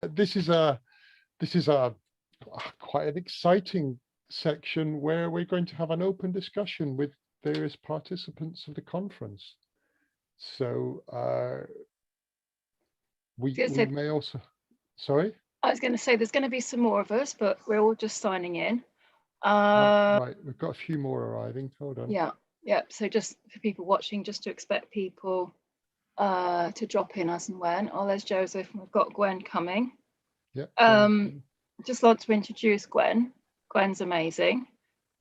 this is quite an exciting section where we're going to have an open discussion with various participants of the conference. So we may also, sorry? I was going to say there's going to be some more of us, but we're all just signing in. Right, we've got a few more arriving. Hold on. Yeah. So just for people watching, just to expect people to drop in as and when. Oh, there's Joseph, and we've got Gwen coming. Yeah. Just like to introduce Gwen. Gwen's amazing.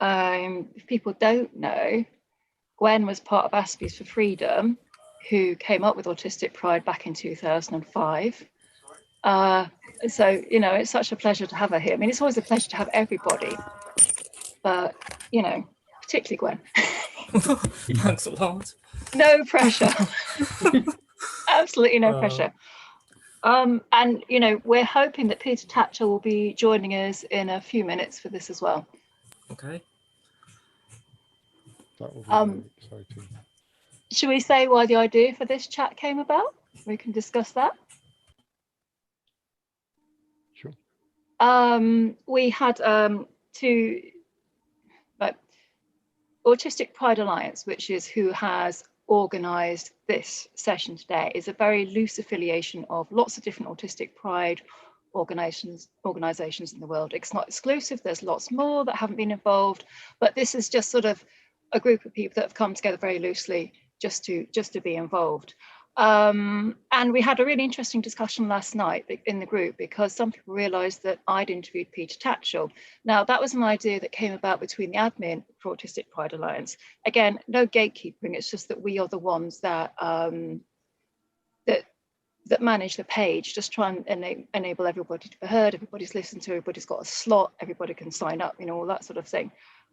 If people don't know, Gwen was part of Aspies for Freedom, who came up with Autistic Pride back in 2005. So, you know, it's such a pleasure to have her here. I mean, it's always a pleasure to have everybody, but, you know, particularly Gwen. Thanks a lot. No pressure. Absolutely no pressure. And, you know, we're hoping that Peter Tatchell will be joining us in a few minutes for this as well. Okay. That will be very exciting. Should we say why the idea for this chat came about? We can discuss that. Sure. We had Autistic Pride Alliance, which is who has organised this session today, is a very loose affiliation of lots of different autistic pride organisations in the world. It's not exclusive, there's lots more that haven't been involved, but this is just sort of a group of people that have come together very loosely just to be involved. And we had a really interesting discussion last night in the group because some people realised that I'd interviewed Peter Tatchell. Now, that was an idea that came about between the admin for Autistic Pride Alliance. Again, no gatekeeping, it's just that we are the ones that that manage the page, just try and enable everybody to be heard, everybody's listened to, everybody's got a slot, everybody can sign up, you know, all that sort of thing.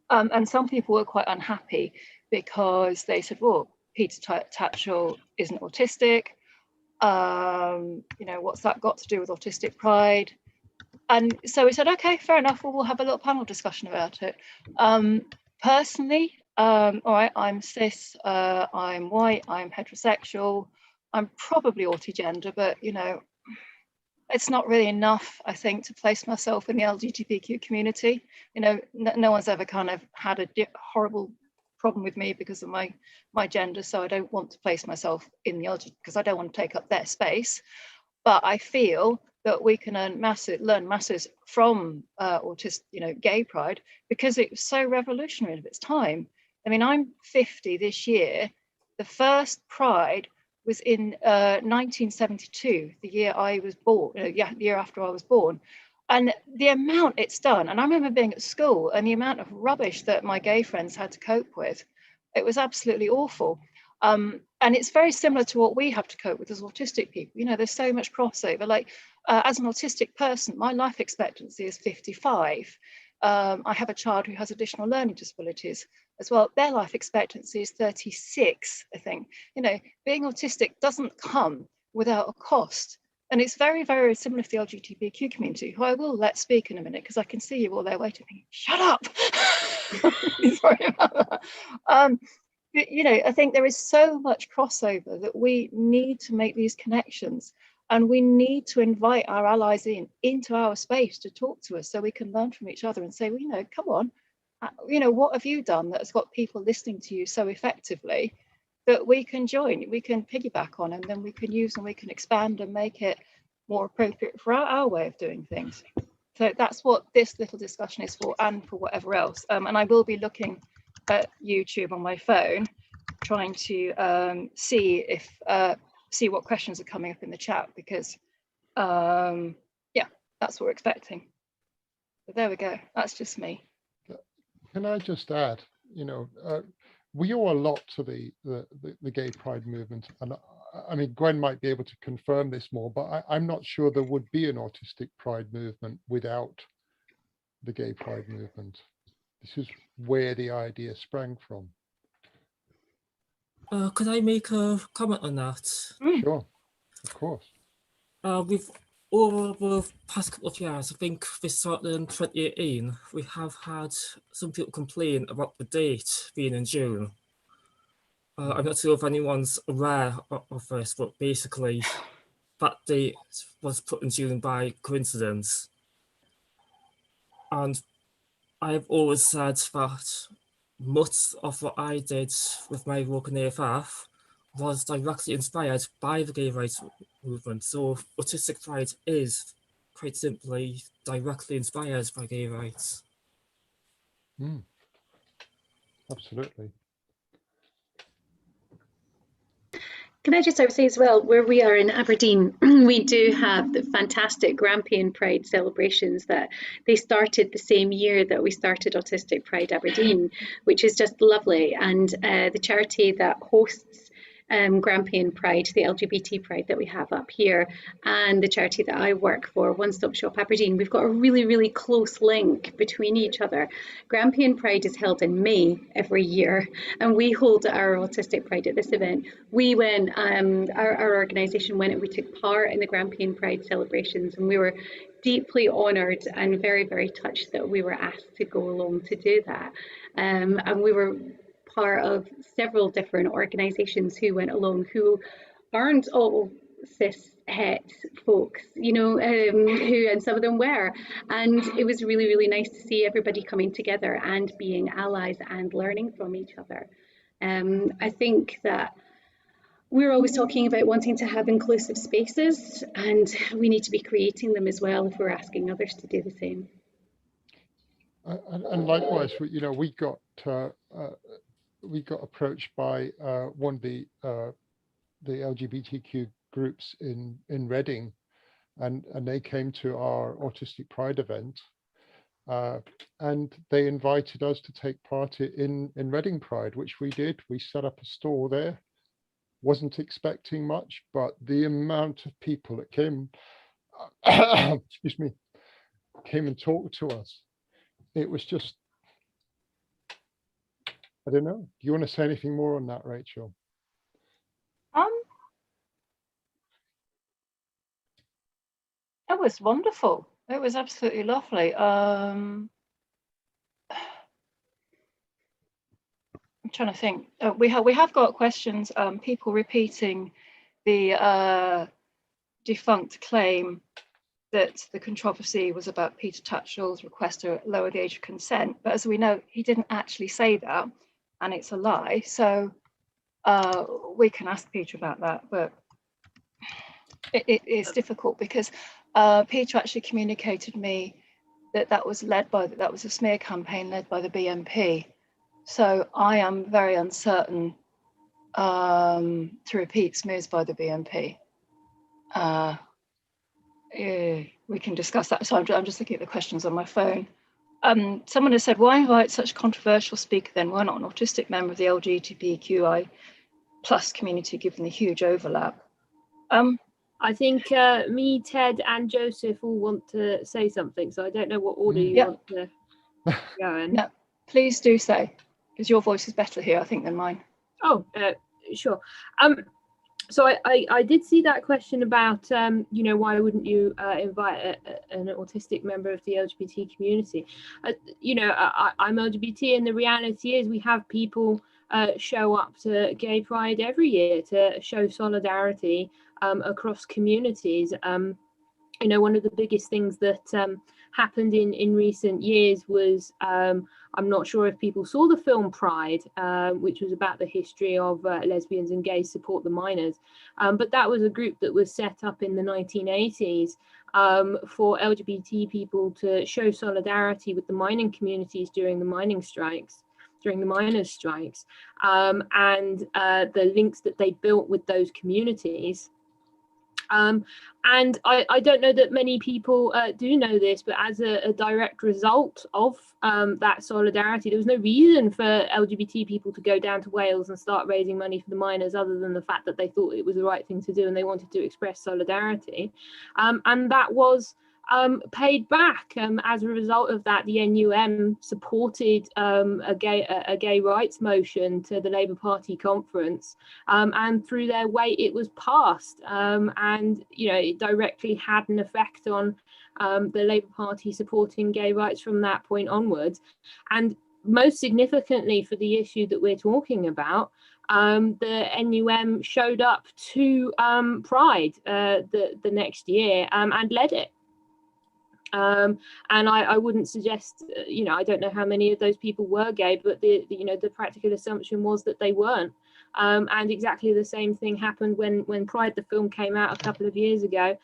And some people were quite unhappy because they said, well, Peter Tatchell isn't autistic. You know, what's that got to do with Autistic Pride? And so we said, okay, fair enough. Well, we'll have a little panel discussion about it. Personally, all right, I'm cis, I'm white, I'm heterosexual, I'm probably autigender, but you know, it's not really enough, I think, to place myself in the LGBTQ community. You know, no one's ever kind of had a horrible problem with me because of my gender, so I don't want to place myself in the LGBT because I don't want to take up their space. But I feel that we can learn masses from gay pride because it was so revolutionary of its time. I mean, I'm 50 this year. The first pride was in 1972, the year I was born, the year after I was born. And the amount it's done, and I remember being at school and the amount of rubbish that my gay friends had to cope with, it was absolutely awful. And it's very similar to what we have to cope with as autistic people. You know, there's so much crossover. Like as an autistic person, my life expectancy is 55. I have a child who has additional learning disabilities as well. Their life expectancy is 36, I think. You know, being autistic doesn't come without a cost. And it's very, very similar to the LGBTQ community, who I will let speak in a minute because I can see you all there waiting for me. Shut up. Sorry about that. You know, I think there is so much crossover that we need to make these connections, and we need to invite our allies into our space to talk to us so we can learn from each other and say, well, you know, come on, you know, what have you done that has got people listening to you so effectively that we can join, we can piggyback on, and then we can use and we can expand and make it more appropriate for our way of doing things. So that's what this little discussion is for, and for whatever else. And I will be looking at YouTube on my phone, trying to see what questions are coming up in the chat, because yeah, that's what we're expecting. But there we go. That's just me. Can I just add, you know, we owe a lot to the gay pride movement, and I mean, Gwen might be able to confirm this more, but I'm not sure there would be an autistic pride movement without the gay pride movement. This is where the idea sprang from. Could I make a comment on that? Sure, of course. With over the past couple of years, I think this started in 2018, we have had some people complain about the date being in June. I'm not sure if anyone's aware of this, but basically that date was put in June by coincidence. And I've always said that much of what I did with my work in AFF was directly inspired by the gay rights movement. So Autistic Pride is quite simply directly inspired by gay rights. Absolutely. Can I just say as well, where we are in Aberdeen, we do have the fantastic Grampian Pride celebrations that they started the same year that we started Autistic Pride Aberdeen, which is just lovely. And the charity that hosts Grampian Pride, the LGBT Pride that we have up here, and the charity that I work for, One Stop Shop Aberdeen, we've got a really, really close link between each other. Grampian Pride is held in May every year, and we hold our Autistic Pride at this event. We went, our organisation went and we took part in the Grampian Pride celebrations, and we were deeply honoured and very, very touched that we were asked to go along to do that. And we were part of several different organisations who went along who aren't all cis het folks, you know, who, and some of them were, and it was really, really nice to see everybody coming together and being allies and learning from each other. I think that we're always talking about wanting to have inclusive spaces, and we need to be creating them as well if we're asking others to do the same. And likewise, you know, we got approached by one of the LGBTQ groups in Reading, and they came to our Autistic Pride event, and they invited us to take part in Reading Pride, which we did. We set up a stall there. Wasn't expecting much, but the amount of people that came, excuse me, came and talked to us, it was just, I don't know. Do you want to say anything more on that, Rachel? It was wonderful. It was absolutely lovely. I'm trying to think. We have got questions. People repeating the defunct claim that the controversy was about Peter Tatchell's request to lower the age of consent, but as we know, he didn't actually say that, and it's a lie. So we can ask Peter about that, but it's difficult because Peter actually communicated me that was a smear campaign led by the BNP. So I am very uncertain to repeat smears by the BNP. We can discuss that. So I'm just looking at the questions on my phone. Someone has said, why invite such a controversial speaker then? Why not an autistic member of the LGBTQI plus community, given the huge overlap? I think me, Ted and Joseph all want to say something, so I don't know what order you want to go in. No, please do say, because your voice is better here, I think, than mine. Oh, sure. So I did see that question about, you know, why wouldn't you invite an autistic member of the LGBT community? You know, I'm LGBT, and the reality is we have people show up to Gay Pride every year to show solidarity across communities. You know, one of the biggest things that happened in recent years was, I'm not sure if people saw the film Pride, which was about the history of lesbians and gays support the miners. But that was a group that was set up in the 1980s for LGBT people to show solidarity with the mining communities during the miners' strikes. And the links that they built with those communities. And I don't know that many people do know this, but as a direct result of that solidarity, there was no reason for LGBT people to go down to Wales and start raising money for the miners, other than the fact that they thought it was the right thing to do and they wanted to express solidarity. And that was paid back. As a result of that, the NUM supported a gay rights motion to the Labour Party conference, and through their weight it was passed, and you know, it directly had an effect on the Labour Party supporting gay rights from that point onwards. And most significantly for the issue that we're talking about, the NUM showed up to Pride the next year and led it. And I wouldn't suggest, I don't know how many of those people were gay, but the practical assumption was that they weren't. And exactly the same thing happened when Pride, the film, came out a couple of years ago.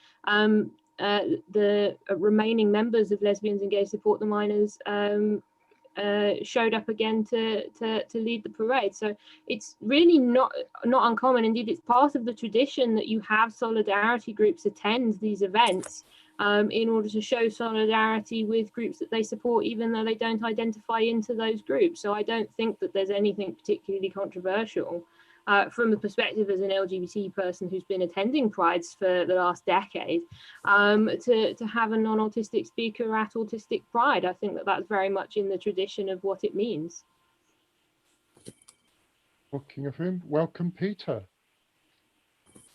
The remaining members of Lesbians and Gay Support the Minors showed up again to lead the parade. So it's really not uncommon. Indeed, it's part of the tradition that you have solidarity groups attend these events in order to show solidarity with groups that they support, even though they don't identify into those groups. So I don't think that there's anything particularly controversial from the perspective as an LGBT person who's been attending Prides for the last decade, to have a non-autistic speaker at Autistic Pride. I think that that's very much in the tradition of what it means. Talking of whom, welcome, Peter.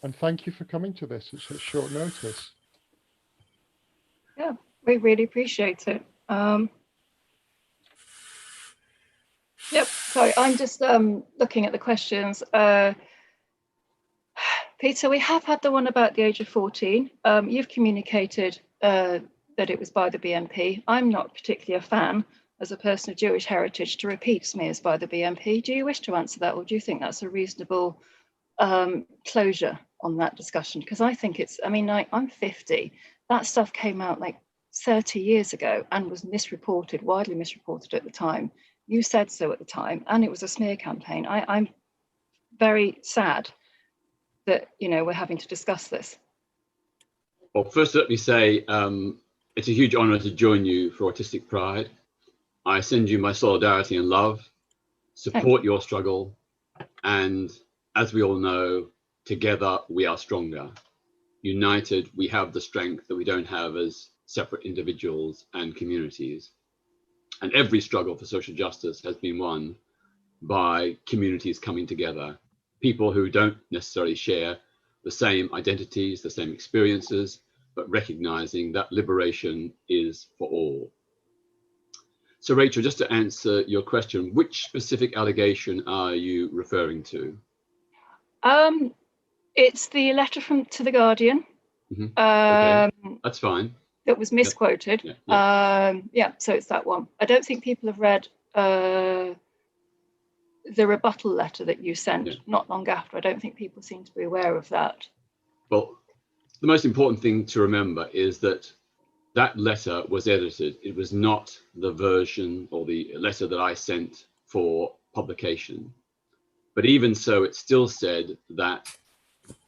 And thank you for coming to this at such short notice. Yeah, we really appreciate it. Yep, sorry, I'm just looking at the questions. Peter, we have had the one about the age of 14. You've communicated that it was by the BNP. I'm not particularly a fan, as a person of Jewish heritage, to repeat smears by the BNP. Do you wish to answer that, or do you think that's a reasonable closure on that discussion? Because I think it's, I'm 50. That stuff came out like 30 years ago and was misreported, widely misreported at the time. You said so at the time, and it was a smear campaign. I'm very sad that, we're having to discuss this. Well, first let me say it's a huge honor to join you for Autistic Pride. I send you my solidarity and love, support your struggle, and as we all know, together we are stronger. United, we have the strength that we don't have as separate individuals and communities. And every struggle for social justice has been won by communities coming together, people who don't necessarily share the same identities, the same experiences, but recognizing that liberation is for all. So Rachel, just to answer your question, which specific allegation are you referring to? It's the letter to the Guardian. Okay, that's fine. That was misquoted. Yeah, so it's that one. I don't think people have read the rebuttal letter that you sent not long after. I don't think people seem to be aware of that. Well, the most important thing to remember is that that letter was edited. It was not the version or the letter that I sent for publication. But even so, it still said that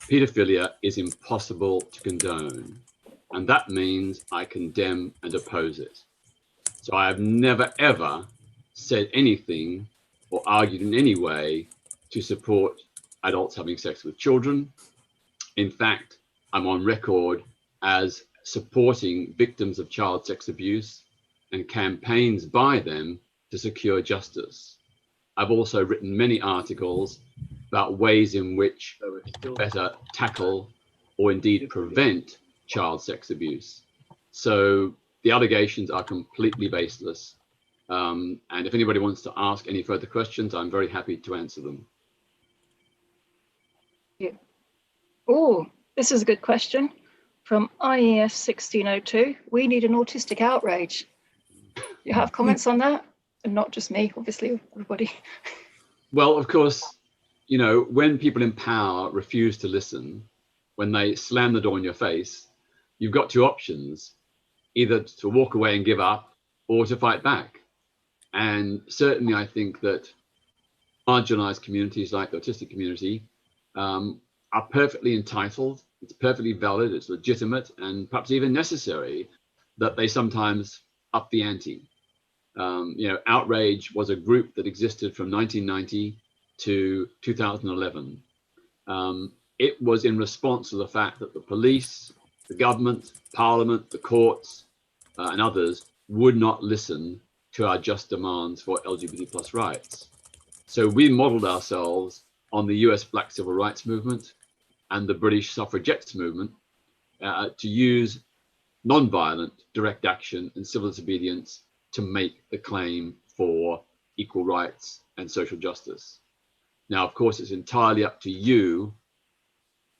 paedophilia is impossible to condone. And that means I condemn and oppose it. So I have never, ever said anything or argued in any way to support adults having sex with children. In fact, I'm on record as supporting victims of child sex abuse and campaigns by them to secure justice. I've also written many articles about ways in which better tackle or indeed prevent child sex abuse. So the allegations are completely baseless. And if anybody wants to ask any further questions, I'm very happy to answer them. Yeah. Oh, this is a good question from IES 1602. We need an autistic outrage. You have comments on that? And not just me, obviously, everybody. Well, of course, when people in power refuse to listen, when they slam the door in your face, you've got two options, either to walk away and give up or to fight back. And certainly I think that marginalized communities like the autistic community are perfectly entitled, it's perfectly valid, it's legitimate, and perhaps even necessary that they sometimes up the ante. Outrage was a group that existed from 1990 to 2011. It was in response to the fact that the police, the government, parliament, the courts, and others would not listen to our just demands for LGBT+ rights. So we modeled ourselves on the US Black Civil Rights Movement and the British suffragettes movement to use non-violent direct action and civil disobedience to make the claim for equal rights and social justice. Now, of course, it's entirely up to you,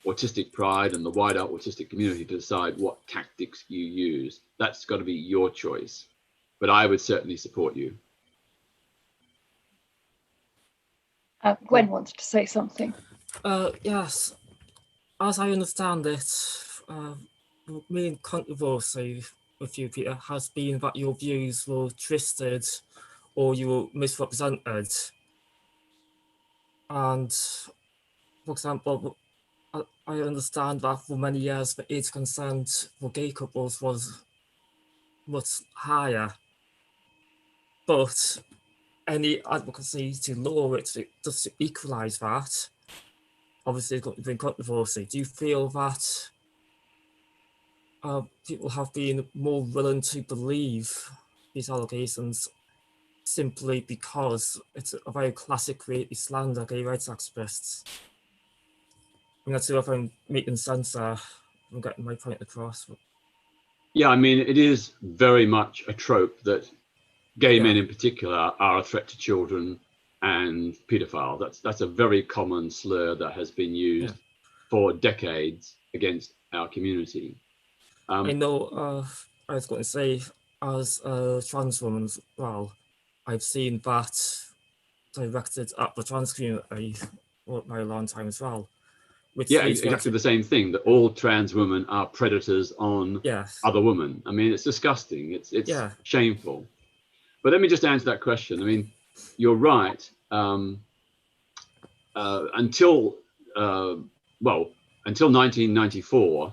Autistic Pride and the wider autistic community, to decide what tactics you use. That's got to be your choice. But I would certainly support you. Gwen wants to say something. Yes, as I understand it, the main controversy with you, Peter, has been that your views were twisted or you were misrepresented. And, for example, I understand that for many years the age consent for gay couples was much higher, but any advocacy to lower it just to equalise that, obviously it's got to be controversy. Do you feel that people have been more willing to believe these allegations simply because it's a very classic way to slander gay rights activists? I'm not sure if I'm making sense there. I'm getting my point across. Yeah, I mean, it is very much a trope that gay Yeah. men in particular are a threat to children and paedophiles. That's a very common slur that has been used for decades against our community. I know, I was going to say, as a trans woman as well, I've seen that directed at the trans community for a very long time as well. Which Yeah, leads me exactly to, the same thing, that all trans women are predators on yes, other women. I mean, it's disgusting. It's yeah, shameful. But let me just answer that question. I mean, you're right. Until 1994,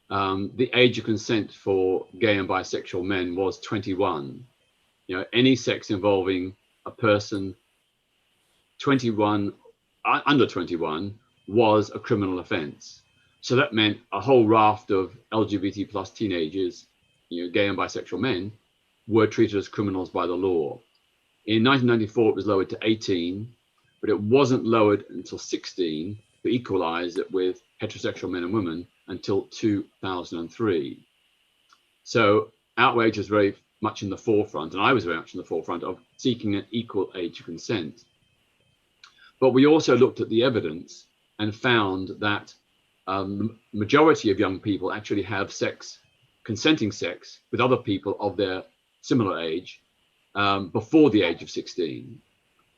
the age of consent for gay and bisexual men was 21. You know, any sex involving a person 21, under 21, was a criminal offence. So that meant a whole raft of LGBT plus teenagers, you know, gay and bisexual men, were treated as criminals by the law. In 1994, it was lowered to 18, but it wasn't lowered until 16 to equalise it with heterosexual men and women until 2003. So outrage was very much in the forefront, and I was very much in the forefront of seeking an equal age of consent. But we also looked at the evidence and found that the majority of young people actually have consenting sex with other people of their similar age before the age of 16.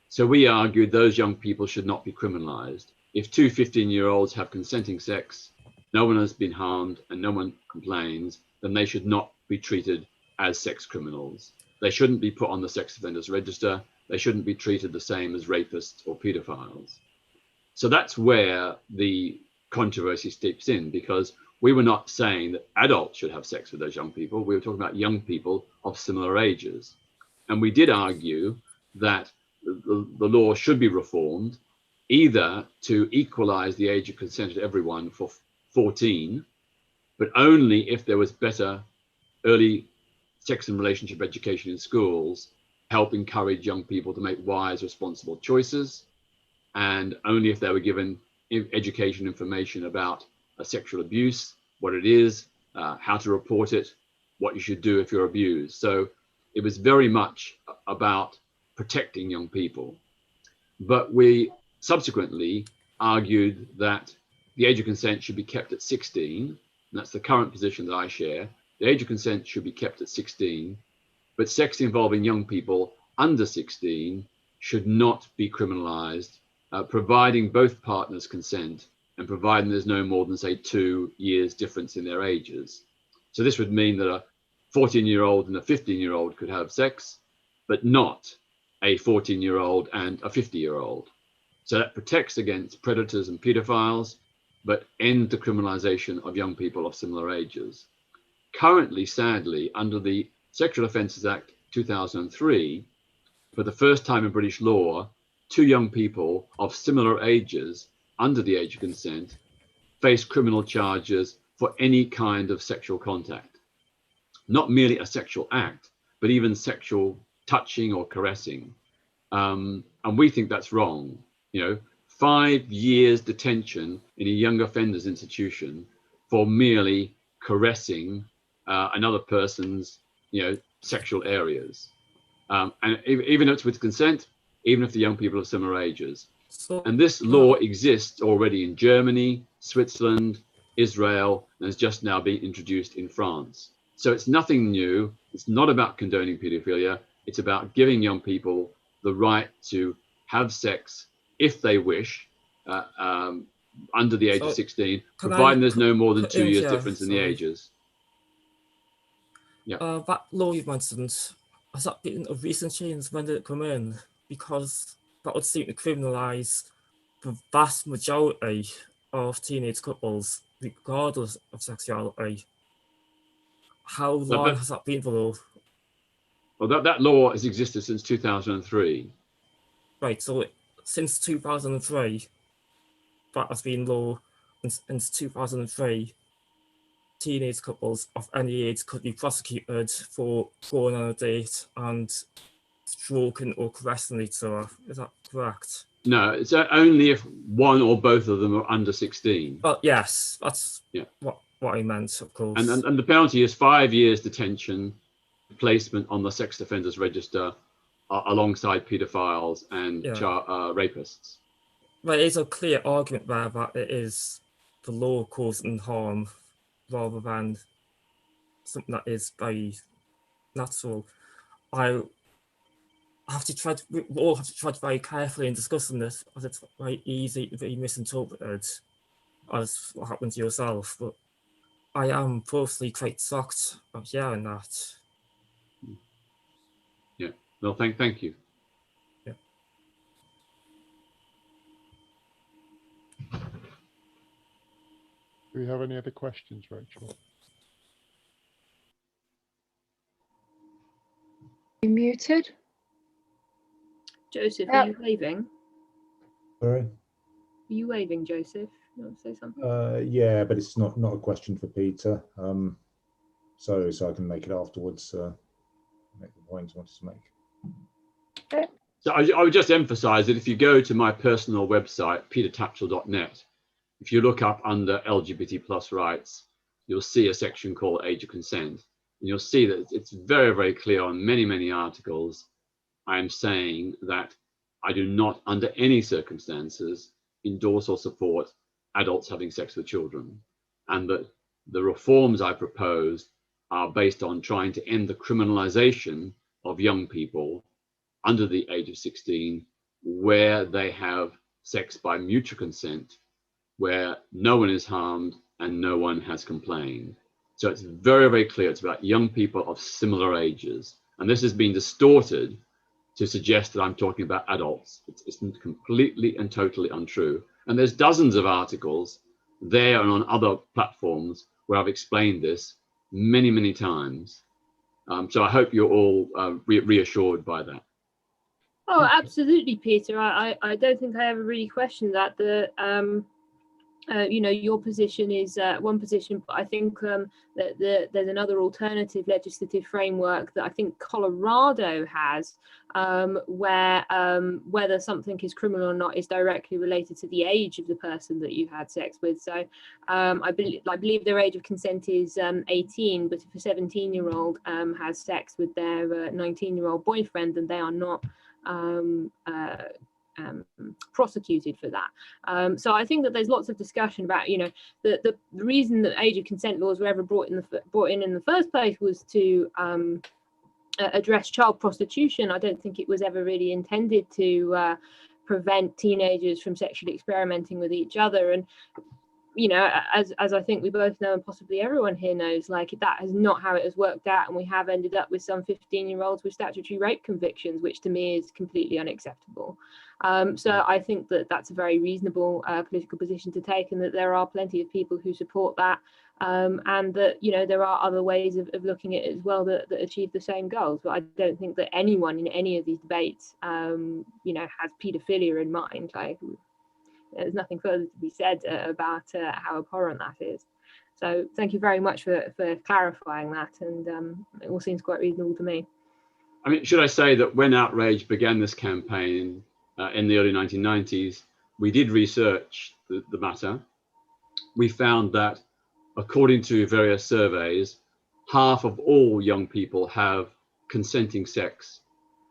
So we argued those young people should not be criminalized. If two 15-year-olds have consenting sex, no one has been harmed and no one complains, then they should not be treated as sex criminals. They shouldn't be put on the sex offenders register. They shouldn't be treated the same as rapists or pedophiles. So that's where the controversy steps in, because we were not saying that adults should have sex with those young people. We were talking about young people of similar ages. And we did argue that the law should be reformed, either to equalize the age of consent of everyone for 14, but only if there was better early sex and relationship education in schools, help encourage young people to make wise, responsible choices, and only if they were given education information about sexual abuse, what it is, how to report it, what you should do if you're abused. So it was very much about protecting young people. But we subsequently argued that the age of consent should be kept at 16, and that's the current position that I share. The age of consent should be kept at 16, but sex involving young people under 16 should not be criminalized, providing both partners consent and providing there's no more than, say, 2 years difference in their ages. So this would mean that a 14-year-old and a 15-year-old could have sex, but not a 14-year-old and a 50-year-old. So that protects against predators and pedophiles, but ends the criminalization of young people of similar ages. Currently, sadly, under the Sexual Offences Act 2003, for the first time in British law, 2 young people of similar ages under the age of consent face criminal charges for any kind of sexual contact. Not merely a sexual act, but even sexual touching or caressing. And we think that's wrong. You know, 5 years detention in a young offenders institution for merely caressing another person's, sexual areas. And even if it's with consent, even if the young people are similar ages. So, And this law exists already in Germany, Switzerland, Israel, and has just now been introduced in France. So it's nothing new. It's not about condoning pedophilia. It's about giving young people the right to have sex if they wish, under the age of 16, can providing I there's no more than cut 2 in years here? difference in the Sorry. ages. That law you mentioned, has that been a recent change? When did it come in? Because that would seem to criminalise the vast majority of teenage couples, regardless of sexuality. How long has that been the law? Well, that law has existed since 2003. Right, so since 2003, that has been law, and since 2003, teenage couples of any age could be prosecuted for going on a date and stroking or caressing each other. Is that correct? No, it's only if one or both of them are under 16. But yes, that's what I meant, of course. And the penalty is 5 years detention, placement on the sex offenders register, alongside paedophiles and rapists. There is a clear argument there that it is the law causing harm rather than something that is very natural. We all have to tread very carefully in discussing this, as it's very easy to be misinterpreted as what happened to yourself. But I am personally quite shocked of hearing that. Yeah. Well, thank you. Yeah. Do we have any other questions, Rachel? You muted? Joseph, are you waving? Sorry? Are you waving, Joseph? You want to say something? Yeah, but it's not a question for Peter. So I can make it afterwards. Make the points I wanted to make. Okay. So I would just emphasize that if you go to my personal website, petertatchell.net, if you look up under LGBT plus rights, you'll see a section called age of consent. And you'll see that it's very, very clear on many, many articles. I am saying that I do not, under any circumstances, endorse or support adults having sex with children, and that the reforms I propose are based on trying to end the criminalization of young people under the age of 16, where they have sex by mutual consent, where no one is harmed and no one has complained. So it's very, very clear it's about young people of similar ages. And this has been distorted to suggest that I'm talking about adults. It's completely and totally untrue. And there's dozens of articles there and on other platforms where I've explained this many, many times. So I hope you're all reassured by that. Oh, absolutely, Peter. I don't think I ever really questioned that. You know, your position is one position, but I think that there's another alternative legislative framework that I think Colorado has, where whether something is criminal or not is directly related to the age of the person that you had sex with. So I believe their age of consent is 18, but if a 17-year-old has sex with their 19-year-old boyfriend, then they are not prosecuted for that. So I think that there's lots of discussion about, you know, the reason that age of consent laws were ever brought in the first place was to address child prostitution. I don't think it was ever really intended to prevent teenagers from sexually experimenting with each other. And you know, as I think we both know, and possibly everyone here knows, like that is not how it has worked out, and we have ended up with some 15-year-olds with statutory rape convictions, which to me is completely unacceptable. So I think that that's a very reasonable political position to take, and that there are plenty of people who support that, and that, you know, there are other ways of looking at it as well that achieve the same goals. But I don't think that anyone in any of these debates, you know, has paedophilia in mind. Like, there's nothing further to be said about how abhorrent that is. So thank you very much for clarifying that, and it all seems quite reasonable to me. I mean, should I say that when Outrage began this campaign in the early 1990s, we did research the matter. We found that, according to various surveys, half of all young people have consenting sex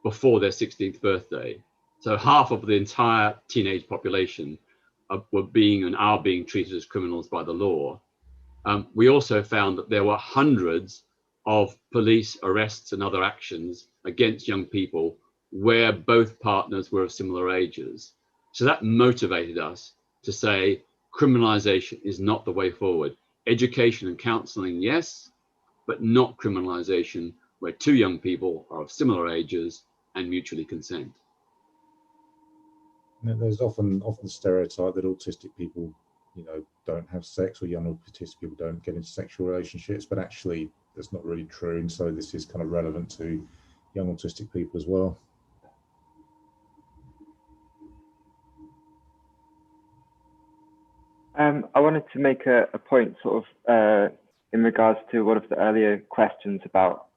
before their 16th birthday. So half of the entire teenage population were being and are being treated as criminals by the law. We also found that there were hundreds of police arrests and other actions against young people where both partners were of similar ages. So that motivated us to say criminalization is not the way forward. Education and counseling, yes, but not criminalization where two young people are of similar ages and mutually consent. There's often the stereotype that autistic people, don't have sex, or young autistic people don't get into sexual relationships, but actually that's not really true. And so this is kind of relevant to young autistic people as well. I wanted to make a point sort of in regards to one of the earlier questions about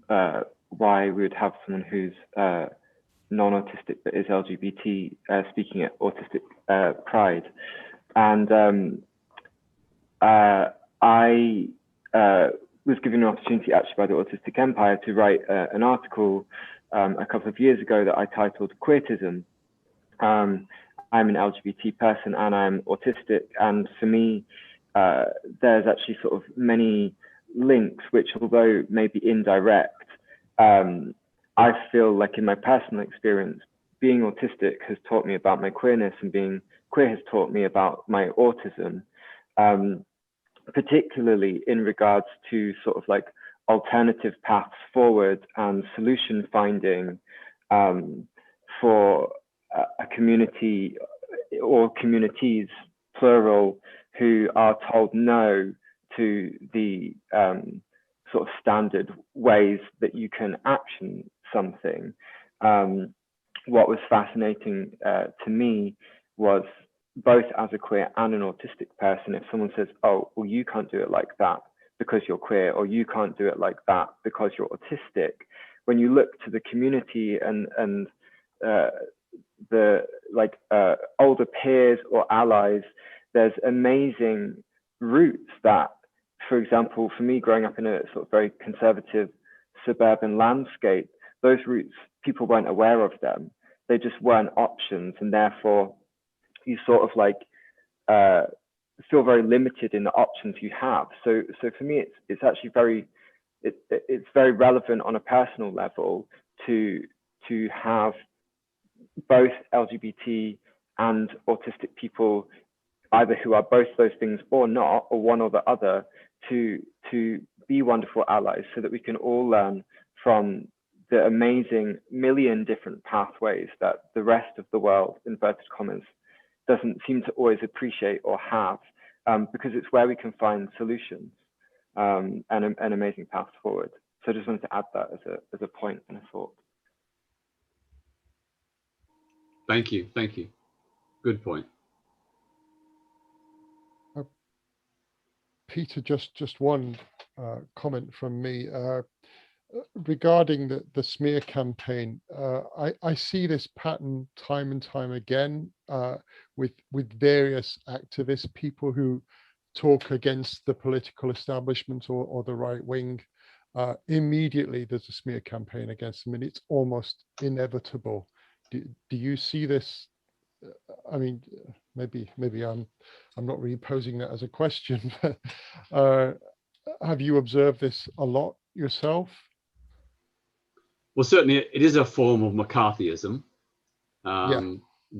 why we would have someone who's non-autistic but is LGBT speaking at Autistic Pride. And I was given an opportunity actually by the Autistic Empire to write an article a couple of years ago that I titled Queertism. I'm an LGBT person and I'm autistic, and for me there's actually sort of many links which, although maybe indirect, I feel like in my personal experience, being autistic has taught me about my queerness, and being queer has taught me about my autism, particularly in regards to sort of like alternative paths forward and solution finding for a community or communities, plural, who are told no to the sort of standard ways that you can action something. What was fascinating to me was, both as a queer and an autistic person, if someone says, oh, well, you can't do it like that because you're queer, or you can't do it like that because you're autistic, when you look to the community and the older peers or allies, there's amazing roots that, for example, for me growing up in a sort of very conservative suburban landscape, those roots, people weren't aware of them. They just weren't options, and therefore you sort of like feel very limited in the options you have. So for me, it's actually it's very relevant on a personal level to have both LGBT and autistic people, either who are both those things or not, or one or the other, to be wonderful allies, so that we can all learn from the amazing million different pathways that the rest of the world, inverted commas, doesn't seem to always appreciate or have, because it's where we can find solutions and amazing paths forward. So I just wanted to add that as a point and a thought. Thank you. Thank you. Good point. Peter, just one comment from me regarding the smear campaign. I see this pattern time and time again with various activists, people who talk against the political establishment or the right wing. Immediately there's a smear campaign against them, and it's almost inevitable. Do you see this? I mean, maybe I'm not really posing that as a question, but have you observed this a lot yourself? Well, certainly it is a form of McCarthyism,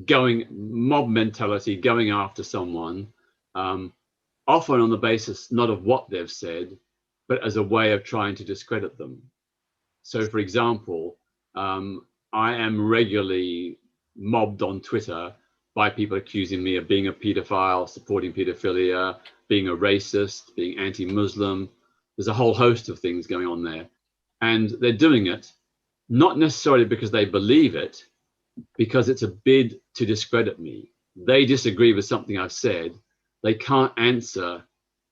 going mob mentality, going after someone, often on the basis not of what they've said, but as a way of trying to discredit them. So, for example, I am regularly mobbed on Twitter by people accusing me of being a paedophile, supporting paedophilia, being a racist, being anti-Muslim. There's a whole host of things going on there. And they're doing it not necessarily because they believe it, because it's a bid to discredit me. They disagree with something I've said. They can't answer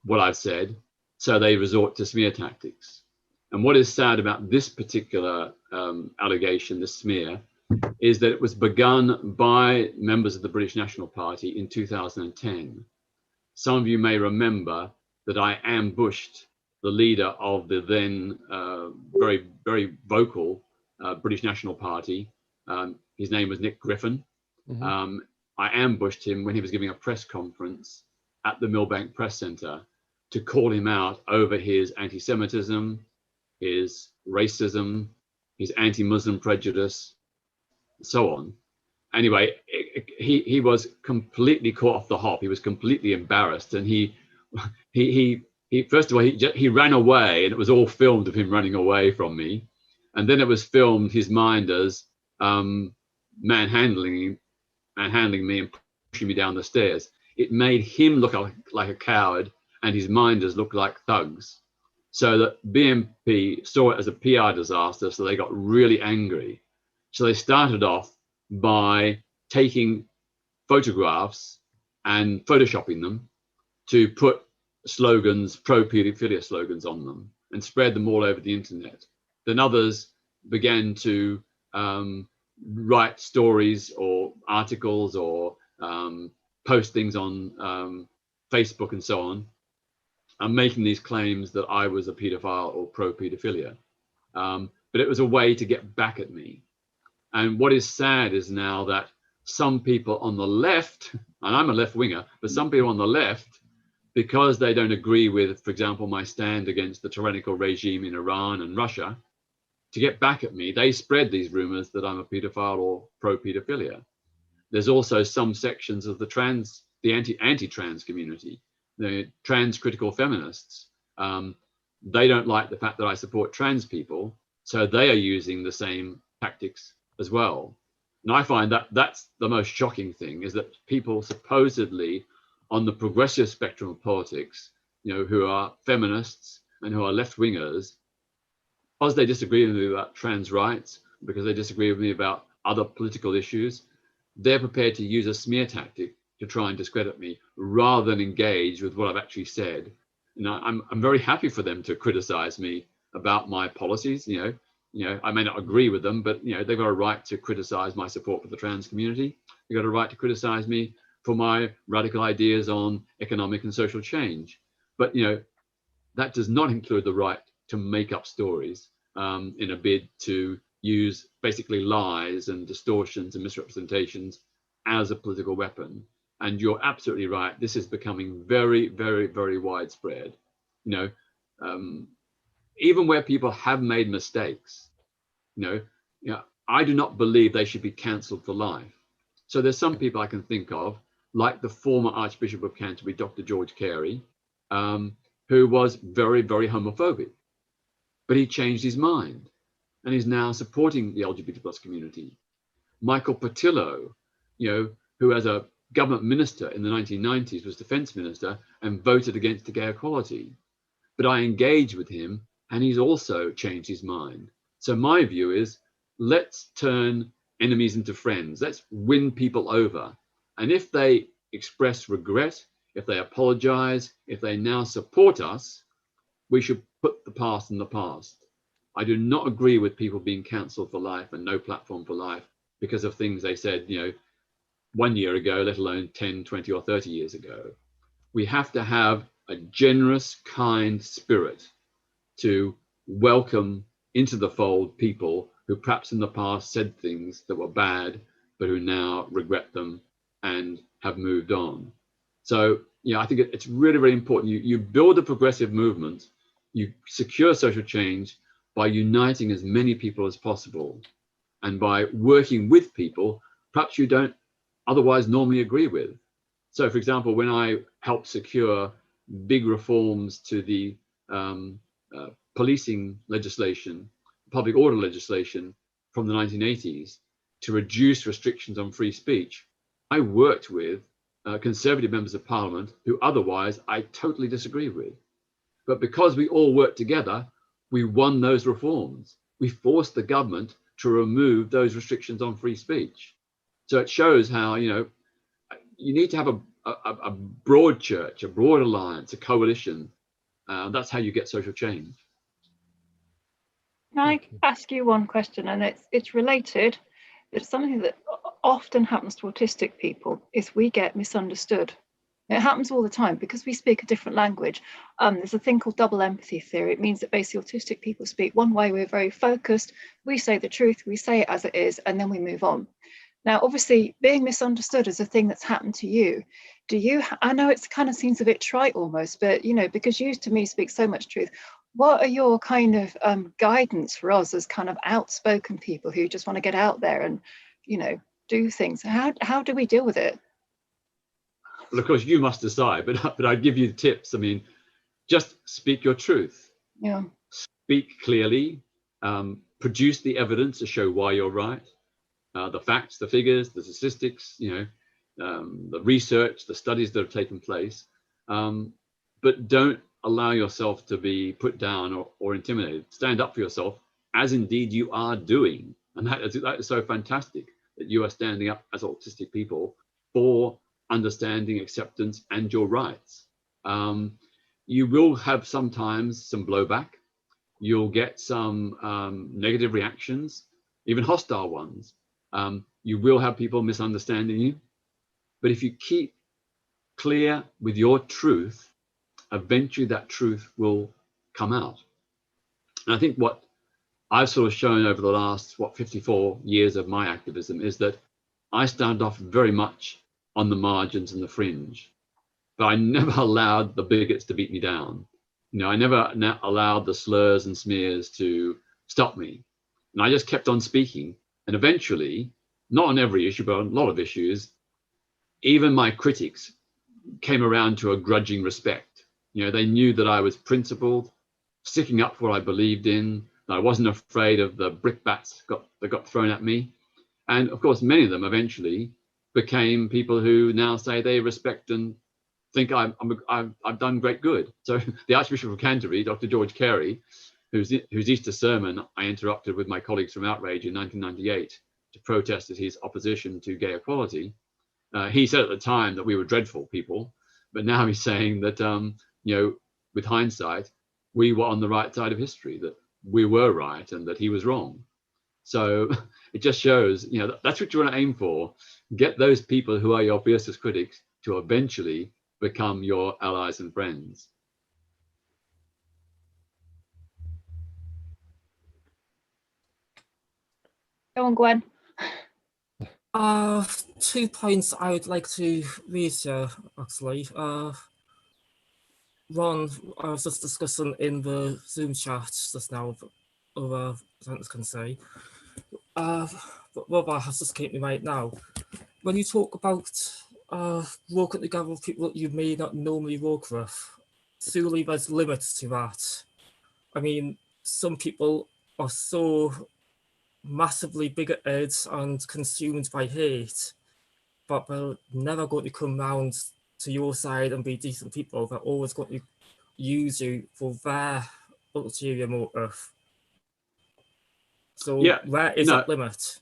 what I've said, so they resort to smear tactics. And what is sad about this particular allegation, this smear, is that it was begun by members of the British National Party in 2010. Some of you may remember that I ambushed the leader of the then very, very vocal British National Party His name was Nick Griffin. Mhm. I ambushed him when he was giving a press conference at the Millbank Press Centre to call him out over his anti-Semitism, his racism, his anti-Muslim prejudice, and so on. Anyway, he was completely caught off the hop. He was completely embarrassed, and he first of all he ran away, and it was all filmed of him running away from me, and then it was filmed his minders manhandling me and pushing me down the stairs. It made him look like a coward and his minders look like thugs. So that BNP saw it as a PR disaster, so they got really angry. So they started off by taking photographs and photoshopping them to put slogans, pro-pedophilia slogans on them, and spread them all over the internet. Then others began to write stories or articles or post things on Facebook and so on, and making these claims that I was a paedophile or pro-pedophilia. But it was a way to get back at me. And what is sad is now that some people on the left, and I'm a left winger, but some people on the left, because they don't agree with, for example, my stand against the tyrannical regime in Iran and Russia, to get back at me, they spread these rumors that I'm a paedophile or pro-pedophilia. There's also some sections of the anti-trans community, the trans critical feminists. They don't like the fact that I support trans people, so they are using the same tactics as well. And I find that that's the most shocking thing, is that people supposedly on the progressive spectrum of politics, who are feminists and who are left-wingers, because they disagree with me about trans rights, because they disagree with me about other political issues, they're prepared to use a smear tactic to try and discredit me rather than engage with what I've actually said. And I'm very happy for them to criticize me about my policies. I may not agree with them, but they've got a right to criticize my support for the trans community. They've got a right to criticize me for my radical ideas on economic and social change. But that does not include the right to make up stories in a bid to use basically lies and distortions and misrepresentations as a political weapon. And you're absolutely right. This is becoming very, very, very widespread. Even where people have made mistakes, I do not believe they should be cancelled for life. So there's some people I can think of, like the former Archbishop of Canterbury, Dr. George Carey, who was very, very homophobic, but he changed his mind and is now supporting the LGBT plus community. Michael Patillo, who as a government minister in the 1990s was defense minister and voted against the gay equality. But I engaged with him and he's also changed his mind. So my view is, let's turn enemies into friends. Let's win people over. And if they express regret, if they apologize, if they now support us, we should put the past in the past. I do not agree with people being cancelled for life and no platform for life because of things they said, 1 year ago, let alone 10, 20 or 30 years ago. We have to have a generous, kind spirit to welcome into the fold people who perhaps in the past said things that were bad, but who now regret them and have moved on. So, I think it's really, really important. You build a progressive movement, you secure social change by uniting as many people as possible and by working with people perhaps you don't otherwise normally agree with. So, for example, when I helped secure big reforms to the policing legislation, public order legislation from the 1980s to reduce restrictions on free speech, I worked with Conservative members of Parliament who otherwise I totally disagree with. But because we all worked together, we won those reforms. We forced the government to remove those restrictions on free speech. So it shows how, you need to have a broad church, a broad alliance, a coalition. That's how you get social change. Can I ask you one question? And it's related. It's something that often happens to autistic people is we get misunderstood. It happens all the time because we speak a different language. There's a thing called double empathy theory. It means that basically autistic people speak one way, we're very focused, we say the truth, we say it as it is, and then we move on. Now, obviously, being misunderstood is a thing that's happened to you. Do you, I know it kind of seems a bit trite almost, but, you know, because you to me speak so much truth, what are your kind of guidance for us as kind of outspoken people who just want to get out there and, you know, do things? How do we deal with it? Well, of course, you must decide, but I'd give you the tips. I mean, just speak your truth. Yeah. Speak clearly. Produce the evidence to show why you're right. The facts, the figures, the statistics, you know, the research, the studies that have taken place. But don't allow yourself to be put down or intimidated. Stand up for yourself, as indeed you are doing. And that is so fantastic that you are standing up as autistic people for understanding, acceptance, and your rights. You will have sometimes some blowback. You'll get some negative reactions, even hostile ones. You will have people misunderstanding you. But if you keep clear with your truth, eventually that truth will come out. And I think what I've sort of shown over the last, 54 years of my activism is that I stand off very much on the margins and the fringe, but I never allowed the bigots to beat me down. You know, I never allowed the slurs and smears to stop me. And I just kept on speaking. And eventually, not on every issue, but on a lot of issues, even my critics came around to a grudging respect. You know, they knew that I was principled, sticking up for what I believed in, that I wasn't afraid of the brickbats that got thrown at me. And of course, many of them eventually became people who now say they respect and think I've done great good. So the Archbishop of Canterbury, Dr. George Carey, whose Easter sermon I interrupted with my colleagues from Outrage in 1998 to protest at his opposition to gay equality, he said at the time that we were dreadful people, but now he's saying that, you know, with hindsight, we were on the right side of history, that we were right and that he was wrong. So it just shows, you know, that's what you want to aim for. Get those people who are your fiercest critics to eventually become your allies and friends. Go on, Gwen. 2 points I would like to raise here, actually. One, I was just discussing in the Zoom chat just now, other presenters can say. But what has just came to mind now. When you talk about working together with people that you may not normally work with, surely there's limits to that. I mean, some people are so massively bigoted and consumed by hate, but they're never going to come round to your side and be decent people. They're always going to use you for their ulterior motive. So yeah, where is that limit?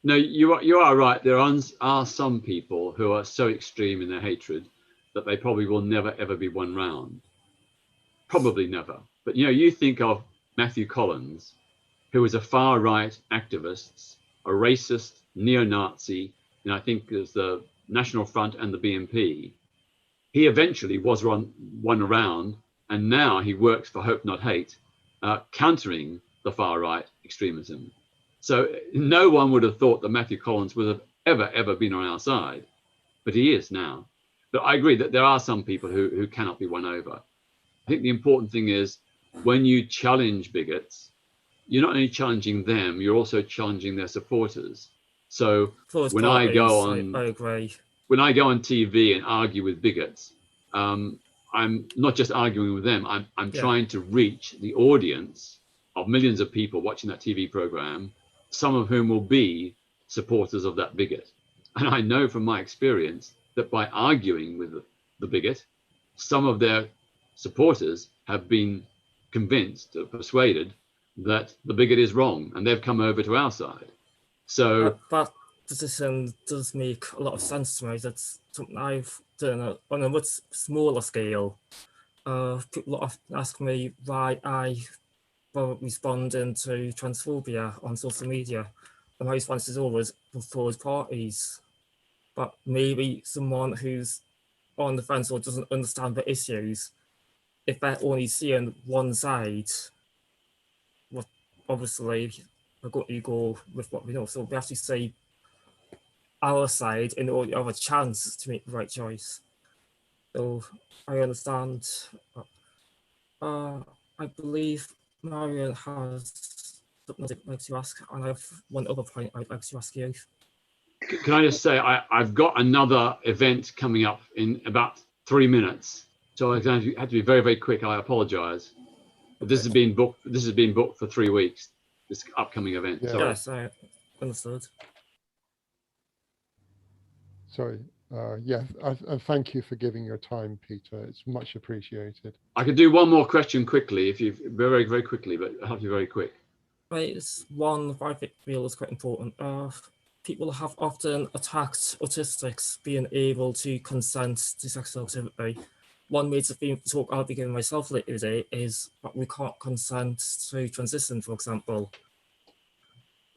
No, you are right. There are some people who are so extreme in their hatred that they probably will never ever be won round. Probably never. But you know, you think of Matthew Collins, who was a far right activist, a racist, neo-Nazi, and I think there's the National Front and the BNP. He eventually was won around, and now he works for Hope Not Hate, countering the far right extremism. So no one would have thought that Matthew Collins would have ever been on our side, but he is now. But I agree that there are some people who cannot be won over. I think the important thing is when you challenge bigots, you're not only challenging them, you're also challenging their supporters. So when I go on TV and argue with bigots, I'm not just arguing with them, I'm trying to reach the audience of millions of people watching that TV program, some of whom will be supporters of that bigot. And I know from my experience that by arguing with the bigot, some of their supporters have been convinced or persuaded that the bigot is wrong, and they've come over to our side. So that decision does make a lot of sense to me. That's something I've done on a much smaller scale. People often ask me why I responding to transphobia on social media, and my response is always for third parties. But maybe someone who's on the fence or doesn't understand the issues, if they're only seeing one side, what obviously you go with what we know. So we have to see our side in order to have a chance to make the right choice. So I understand. I believe Marion has something I'd like to ask, and I have one other point I'd like to ask you. Can I just say, I've got another event coming up in about 3 minutes, so I have to be very, very quick. I apologise, but this has been booked. This has been booked for 3 weeks. This upcoming event. Yeah. Sorry. Yes, I understood. Sorry. Yeah, thank you for giving your time, Peter. It's much appreciated. I could do one more question quickly, if you very, very quickly, but I have to be very quick. Right, it's one that I feel is quite important. People have often attacked autistics being able to consent to sexual activity. One major theme talk I'll be giving myself later today is that we can't consent to transition, for example.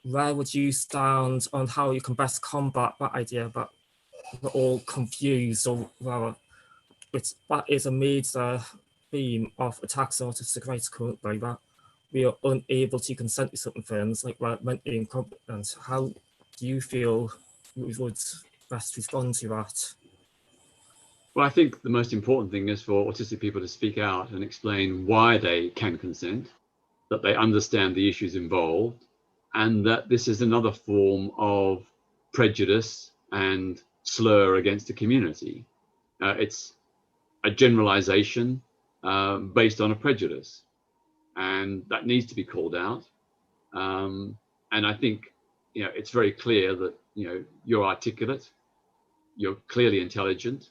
Where would you stand on how you can best combat that idea that we're all confused, or rather, that is a major theme of attacks on autistic rights currently, that we are unable to consent to certain things, like we're mentally incompetent. How do you feel we would best respond to that? Well, I think the most important thing is for autistic people to speak out and explain why they can consent, that they understand the issues involved, and that this is another form of prejudice and slur against the community. It's a generalization based on a prejudice, and that needs to be called out. And I think, it's very clear that, you're articulate, you're clearly intelligent.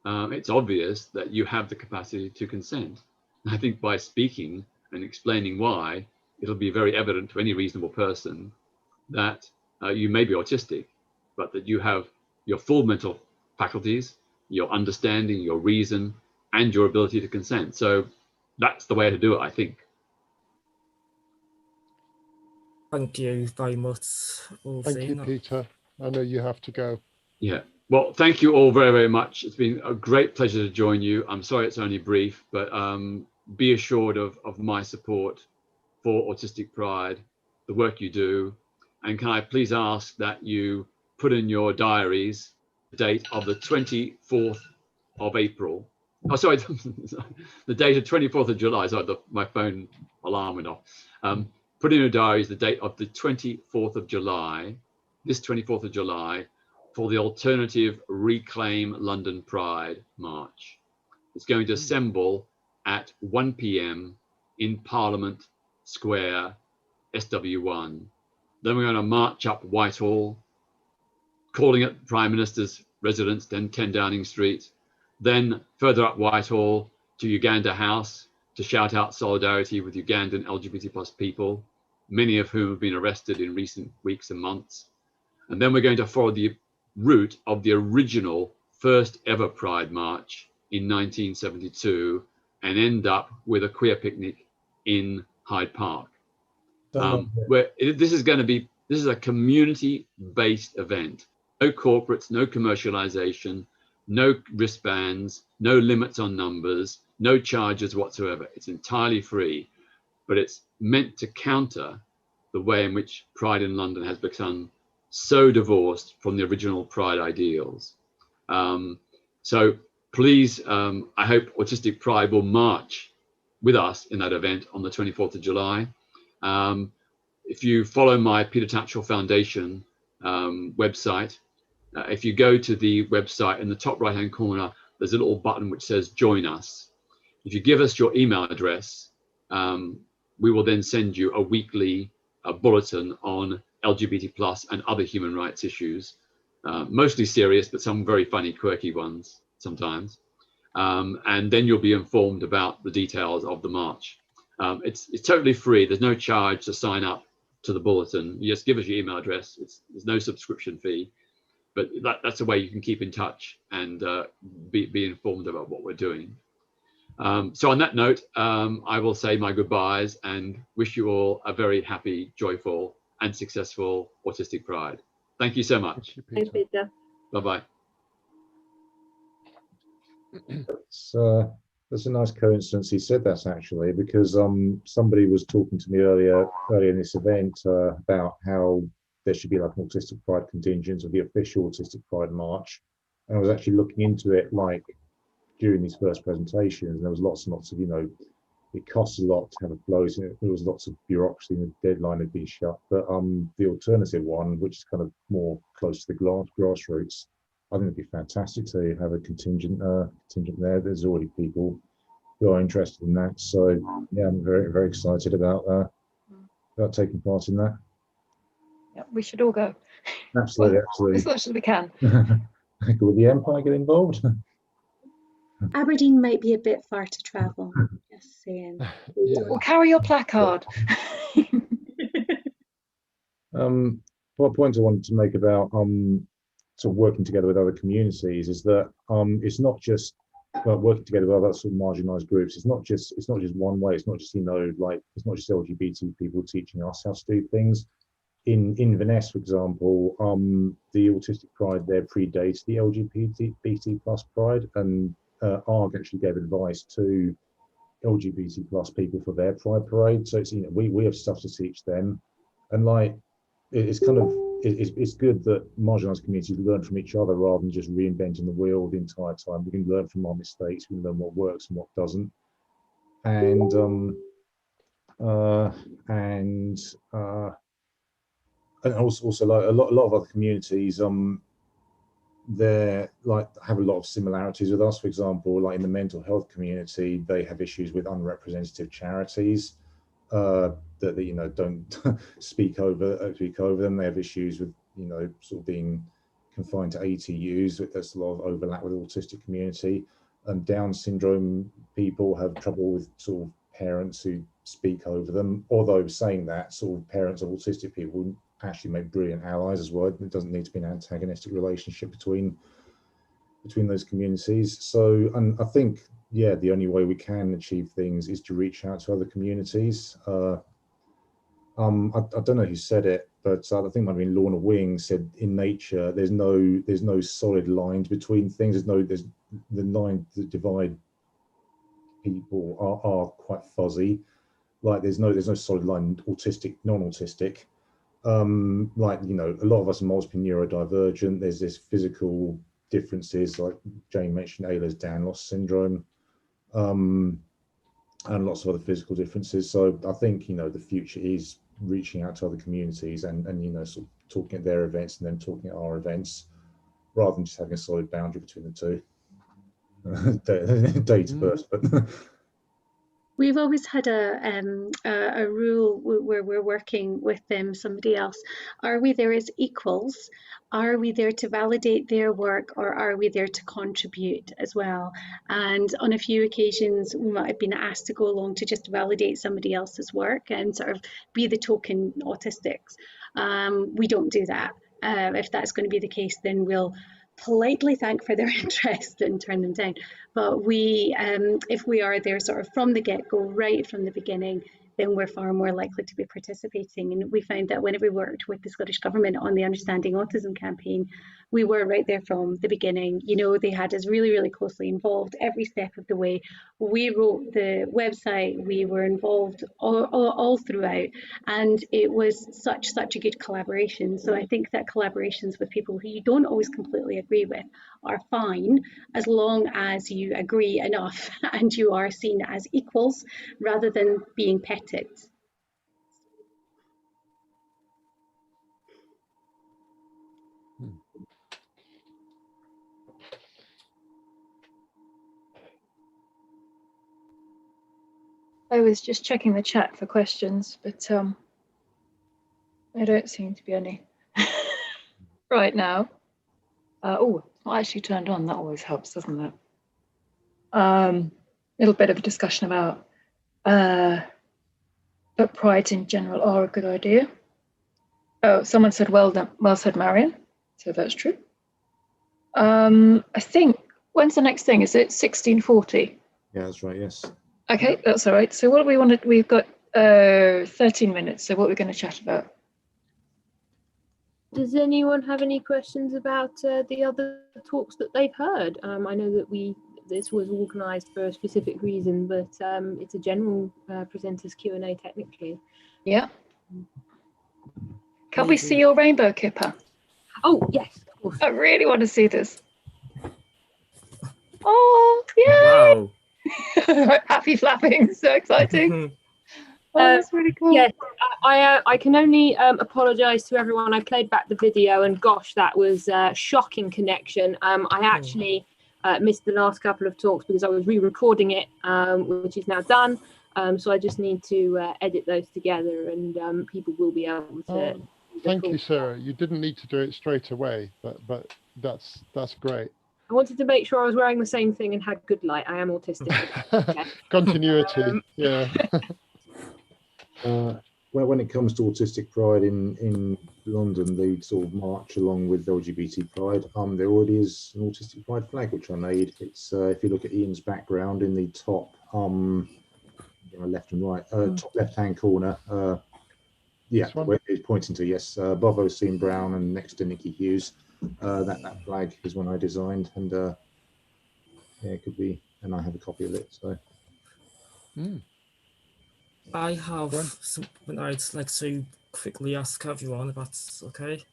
It's obvious that you have the capacity to consent. And I think by speaking and explaining why, it'll be very evident to any reasonable person that you may be autistic, but that you have your full mental faculties, your understanding, your reason, and your ability to consent. So that's the way to do it, I think. Thank you very much. Thank you, Peter. I know you have to go. Yeah. Well, thank you all very, very much. It's been a great pleasure to join you. I'm sorry it's only brief, but be assured of my support for Autistic Pride, the work you do. And can I please ask that you put in your diaries the date of the 24th of April. Oh, sorry, the date of 24th of July. Sorry, my phone alarm went off. Put in your diaries the date of the 24th of July, this 24th of July, for the alternative Reclaim London Pride March. It's going to assemble at 1 p.m. in Parliament Square, SW1. Then we're going to march up Whitehall, calling at the Prime Minister's residence, then 10 Downing Street, then further up Whitehall to Uganda House to shout out solidarity with Ugandan LGBT plus people, many of whom have been arrested in recent weeks and months. And then we're going to follow the route of the original first ever Pride March in 1972 and end up with a queer picnic in Hyde Park. This is a community-based event. No corporates, no commercialization, no wristbands, no limits on numbers, no charges whatsoever. It's entirely free, but it's meant to counter the way in which Pride in London has become so divorced from the original Pride ideals. So please, I hope Autistic Pride will march with us in that event on the 24th of July. If you follow my Peter Tatchell Foundation website, if you go to the website in the top right hand corner, there's a little button which says join us. If you give us your email address, we will then send you a weekly bulletin on LGBT plus and other human rights issues, mostly serious, but some very funny, quirky ones sometimes. And then you'll be informed about the details of the march. It's totally free. There's no charge to sign up to the bulletin. You just give us your email address. There's no subscription fee, but that's a way you can keep in touch and be informed about what we're doing. So on that note, I will say my goodbyes and wish you all a very happy, joyful and successful Autistic Pride. Thank you so much. Thanks, Peter. Bye-bye. That's a nice coincidence he said that, actually, because somebody was talking to me earlier in this event about how there should be like an Autistic Pride contingent or the official Autistic Pride March, and I was actually looking into it like during these first presentations, and there was lots and lots of, it costs a lot to have a float, and there was lots of bureaucracy, and the deadline had been shut. But the alternative one, which is kind of more close to the grassroots, I think it'd be fantastic to have a contingent there. There's already people who are interested in that, so yeah, I'm very, very excited about taking part in that. Yeah, we should all go. Absolutely, Well, absolutely. as much as we can. Will the Empire get involved? Aberdeen might be a bit far to travel, just saying. Yeah. Well, carry your placard. What point I wanted to make about sort of working together with other communities is that it's not just working together with other sort of marginalized groups. It's not just one way. It's not just like it's not just LGBT people teaching us how to do things. In Inverness, for example, the Autistic Pride there predates the LGBT plus Pride, and ARG actually gave advice to LGBT plus people for their Pride parade. So it's, we have stuff to teach them, and like it's kind of it's good that marginalized communities learn from each other rather than just reinventing the wheel the entire time. We can learn from our mistakes. We can learn what works and what doesn't, and also like a lot of other communities they're like have a lot of similarities with us. For example, like in the mental health community, they have issues with unrepresentative charities that don't speak over them. They have issues with sort of being confined to ATUs. There's a lot of overlap with the autistic community, and Down syndrome people have trouble with sort of parents who speak over them. Although saying that, sort of parents of autistic people actually make brilliant allies as well. It doesn't need to be an antagonistic relationship between those communities. So, and I think, yeah, the only way we can achieve things is to reach out to other communities. I don't know who said it, but I think it might have been Lorna Wing said, in nature, there's no solid lines between things. There's the lines that divide people are quite fuzzy. Like there's no solid line, autistic, non-autistic. Like, a lot of us are multiple neurodivergent. There's this physical differences, like Jane mentioned, Ehlers Danlos syndrome, and lots of other physical differences. So I think, the future is reaching out to other communities and sort of talking at their events and then talking at our events, rather than just having a solid boundary between the two. Data burst, but We've always had a rule where we're working with somebody else. Are we there as equals? Are we there to validate their work, or are we there to contribute as well? And on a few occasions, we might have been asked to go along to just validate somebody else's work and sort of be the token autistics. We don't do that. If that's going to be the case, then we'll politely thank for their interest and turn them down. But we, if we are there sort of from the get-go, right from the beginning, then we're far more likely to be participating. And we found that whenever we worked with the Scottish Government on the Understanding Autism campaign, we were right there from the beginning. They had us really, really closely involved every step of the way. We wrote the website, we were involved all throughout, and it was such a good collaboration. So I think that collaborations with people who you don't always completely agree with are fine, as long as you agree enough and you are seen as equals rather than being petted. I was just checking the chat for questions, but there don't seem to be any right now. Oh, it's not actually turned on. That always helps, doesn't it? Little bit of a discussion about that prides in general are a good idea. Oh, someone said, well done, well said, Marion. So that's true. I think, when's the next thing? Is it 1640? yeah, that's right. Yes. Okay, that's all right. So what do we want to, we've got 13 minutes. So what are we going to chat about? Does anyone have any questions about the other talks that they've heard? I know that this was organised for a specific reason, but it's a general presenters Q&A technically. Yeah. Can we see your rainbow, Kipper? Oh yes, of course. I really want to see this. Oh, yeah! Wow. Happy flapping, so exciting. Oh, that's really cool. Yes, I can only apologise to everyone. I played back the video, and gosh, that was a shocking connection. I actually missed the last couple of talks because I was re-recording it, which is now done. So I just need to edit those together, and people will be able to. Thank you, Sarah. You didn't need to do it straight away, but that's great. I wanted to make sure I was wearing the same thing and had good light. I am autistic. Okay. Continuity, yeah. Well, when it comes to Autistic Pride in London, the sort of march along with LGBT Pride, there already is an Autistic Pride flag which I made. It's if you look at Ian's background in the top left and right, top left-hand corner. Yeah, where it's pointing to, yes, above Oseen Brown and next to Nikki Hughes. That flag is one I designed, and yeah, it could be, and I have a copy of it. So. I have something I'd like to quickly ask everyone, if that's okay.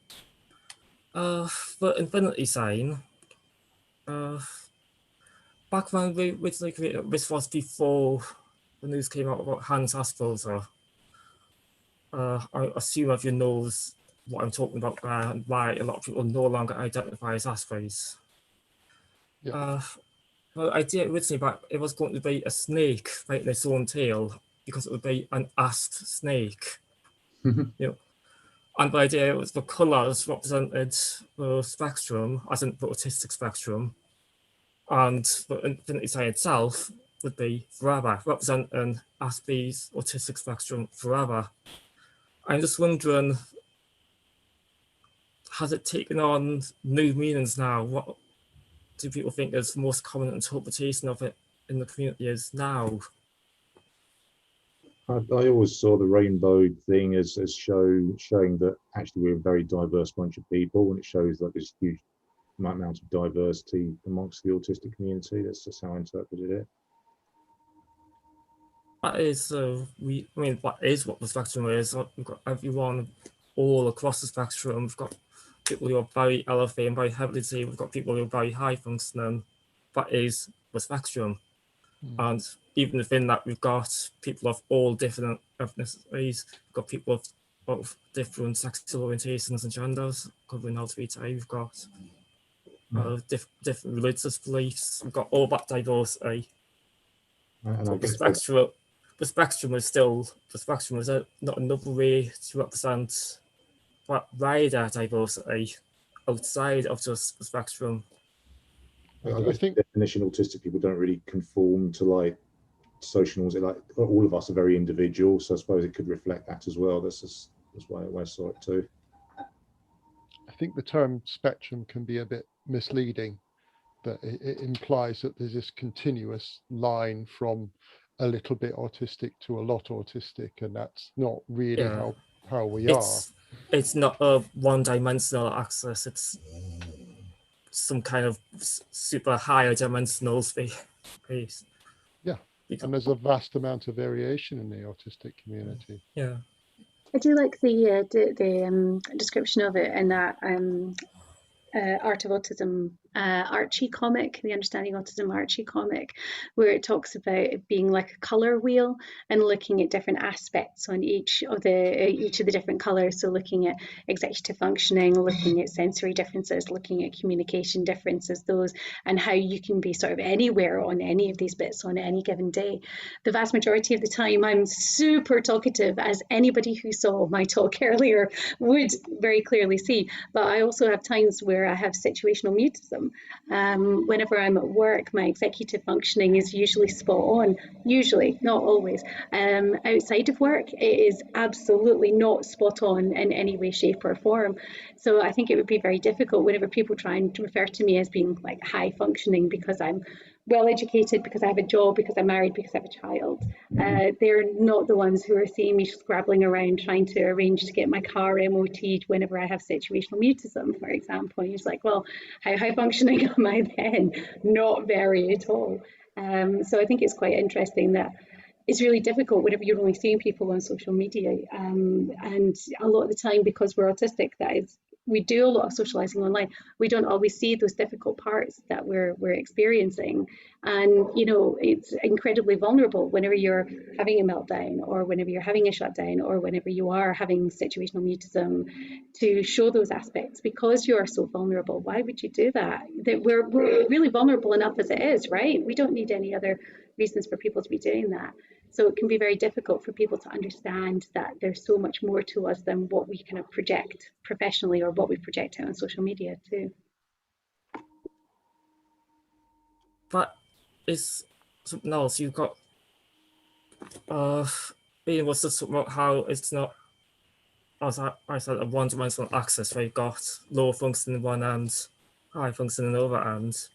For Infinity Sign, back when we originally created, this was before the news came out about Hans Asperger. I assume everyone knows what I'm talking about there and why a lot of people no longer identify as Asperger's. Yeah. The idea originally back, it was going to be a snake biting its own tail, because it would be an asp snake. You know, and the idea was the colours represented the spectrum, as in the autistic spectrum, and the Infinity Sign itself would be forever, representing Aspie's autistic spectrum forever. I'm just wondering, has it taken on new meanings now? What do people think is the most common interpretation of it in the community is now? I always saw the rainbow thing as showing that actually we're a very diverse bunch of people, and it shows like this huge amount of diversity amongst the autistic community. That's just how I interpreted it. That is, that is what the spectrum is. We've got everyone all across the spectrum. We've got people who are very elevated and very heavily disabled. We've got people who are very high functioning. That is the spectrum. And even within that, we've got people of all different ethnicities. We've got people of different sexual orientations and genders, covering LGBT. We've got different religious beliefs. We've got all that diversity. And the spectrum is still, not another way to represent that wider diversity outside of just the spectrum. I think the definition autistic people don't really conform to like social norms. Like all of us are very individual, so I suppose it could reflect that as well. That's why I saw it too. I think the term spectrum can be a bit misleading, that it implies that there's this continuous line from a little bit autistic to a lot autistic, and that's not really how we are. It's not a one-dimensional axis. It's some kind of super higher dimensional space. Yeah, and there's a vast amount of variation in the autistic community. Yeah, I do like the description of it in that Art of Autism Archie comic, the Understanding Autism Archie comic, where it talks about it being like a color wheel and looking at different aspects on each of the different colors. So looking at executive functioning, looking at sensory differences, looking at communication differences, those, and how you can be sort of anywhere on any of these bits on any given day. The vast majority of the time I'm super talkative, as anybody who saw my talk earlier would very clearly see, but I also have times where I have situational mutism. Whenever I'm at work, my executive functioning is usually spot on, usually, not always. Outside of work, it is absolutely not spot on in any way, shape or form. So I think it would be very difficult whenever people try and refer to me as being like high functioning because I'm well educated because I have a job, because I'm married, because I have a child. They're not the ones who are seeing me scrabbling around trying to arrange to get my car MOT'd whenever I have situational mutism, for example. And it's like, well, how functioning am I then? Not very at all. So I think it's quite interesting that it's really difficult whenever you're only seeing people on social media. And a lot of the time, because we're autistic, we do a lot of socializing online. We don't always see those difficult parts that we're experiencing. And, you know, it's incredibly vulnerable whenever you're having a meltdown, or whenever you're having a shutdown, or whenever you are having situational mutism, to show those aspects, because you are so vulnerable. Why would you do that? That we're really vulnerable enough as it is, right? We don't need any other reasons for people to be doing that. So it can be very difficult for people to understand that there's so much more to us than what we kind of project professionally, or what we project out on social media too. But it's something else. You've got Ian was just talking about how it's not, as I said, a one-dimensional axis where you've got low function in one end, high function in the other end.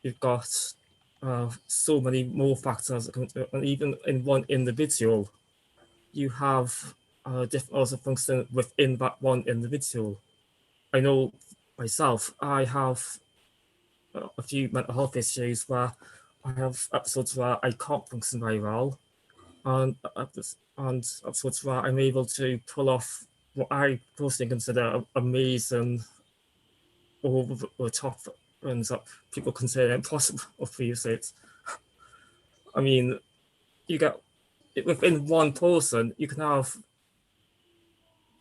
You've got so many more factors that come into it, and even in one individual, you have different levels of function within that one individual. I know myself, I have a few mental health issues where I have episodes where I can't function very well, and episodes where I'm able to pull off what I personally consider amazing, over the top things that people consider impossible for you. I mean, you get within one person, you can have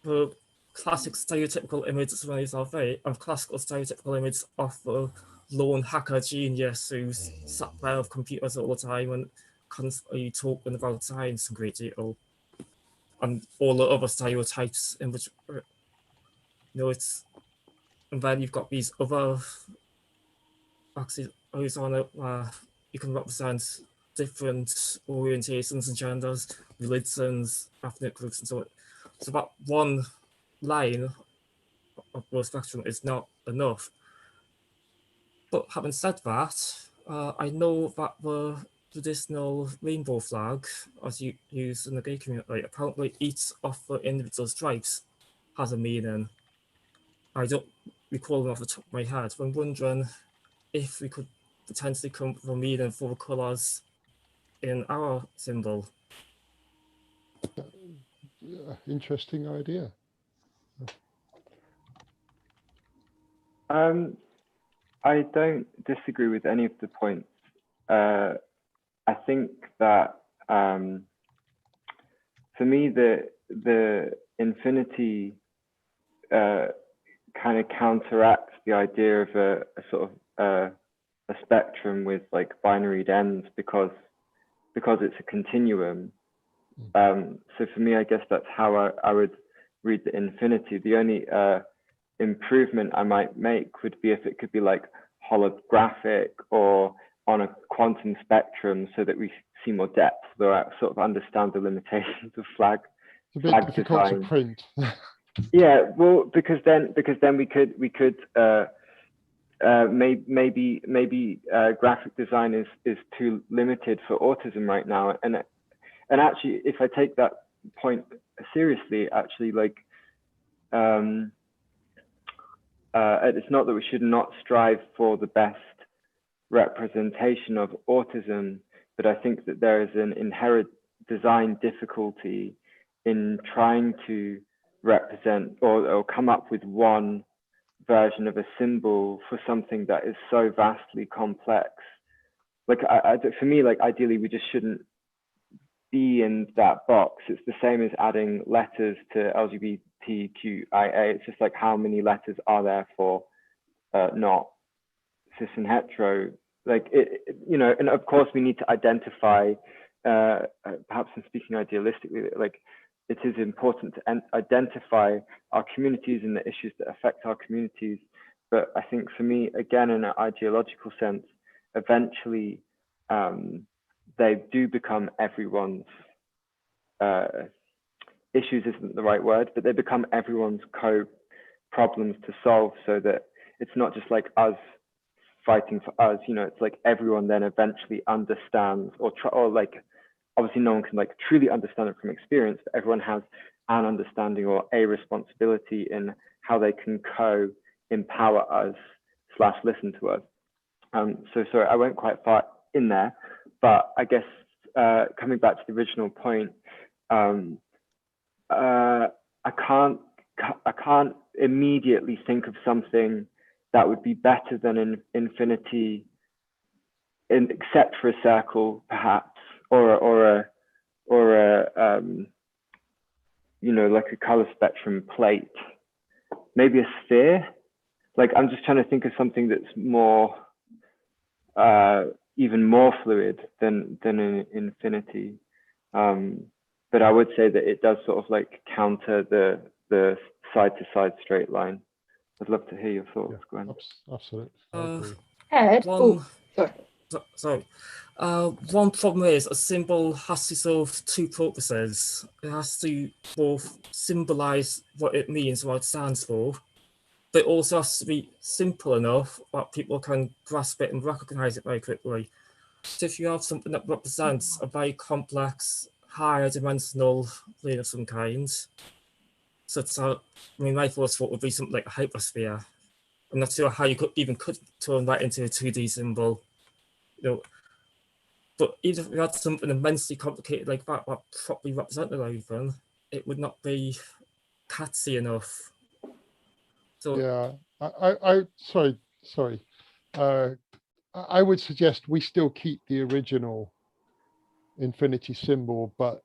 the classic stereotypical image of yourself, and classical stereotypical image of the lone hacker genius who's sat there with computers all the time and constantly talking about science in great detail, and all the other stereotypes in which, you know, it's, and then you've got these other axes on it where you can represent different orientations and genders, religions, ethnic groups, and so on. So that one line of the spectrum is not enough. But having said that, I know that the traditional rainbow flag, as you use in the gay community, apparently each of the individual stripes has a meaning. I don't recall them off the top of my head, but I'm wondering if we could potentially come up with a meaning for the colours in our symbol. Interesting idea. I don't disagree with any of the points. I think that for me, the infinity kind of counteracts the idea of a sort of a spectrum with like binaried ends, because it's a continuum. So for me, I guess that's how I would read the infinity. The only improvement I might make would be if it could be like holographic or on a quantum spectrum, so that we see more depth, though I sort of understand the limitations of flag design. To print. Yeah, well, because then we could maybe graphic design is too limited for autism right now, and actually, if I take that point seriously, actually, like it's not that we should not strive for the best representation of autism, but I think that there is an inherent design difficulty in trying to represent or come up with one version of a symbol for something that is so vastly complex. Like for me, like ideally we just shouldn't be in that box. It's the same as adding letters to LGBTQIA. It's just like, how many letters are there for not cis and hetero? Like you know, and of course we need to identify, perhaps I'm speaking idealistically, like it is important to identify our communities and the issues that affect our communities. But I think for me, again, in an ideological sense, eventually they do become everyone's, issues isn't the right word, but they become everyone's co-problems to solve, so that it's not just like us fighting for us, you know, it's like everyone then eventually understands, or like, obviously no one can like truly understand it from experience, but everyone has an understanding or a responsibility in how they can co-empower us / listen to us. So sorry, I went quite far in there, but I guess coming back to the original point, I can't immediately think of something that would be better than Infinity, except for a circle, perhaps, or a you know, like a color spectrum plate, maybe a sphere. Like, I'm just trying to think of something that's more, even more fluid than an Infinity. But I would say that it does sort of like counter the side-to-side straight line. I'd love to hear your thoughts, Yeah, Gwen. absolutely. I agree. Ed, Sorry. One problem is a symbol has to serve two purposes. It has to both symbolize what it means, what it stands for, but it also has to be simple enough that people can grasp it and recognize it very quickly. So if you have something that represents a very complex, higher dimensional plane of some kind, such as, I mean, my first thought would be something like a hypersphere. I'm not sure how you could turn that into a 2D symbol, you know. But even if we had something immensely complicated like that properly represented even, it would not be catchy enough. So Yeah, sorry. I would suggest we still keep the original Infinity symbol, but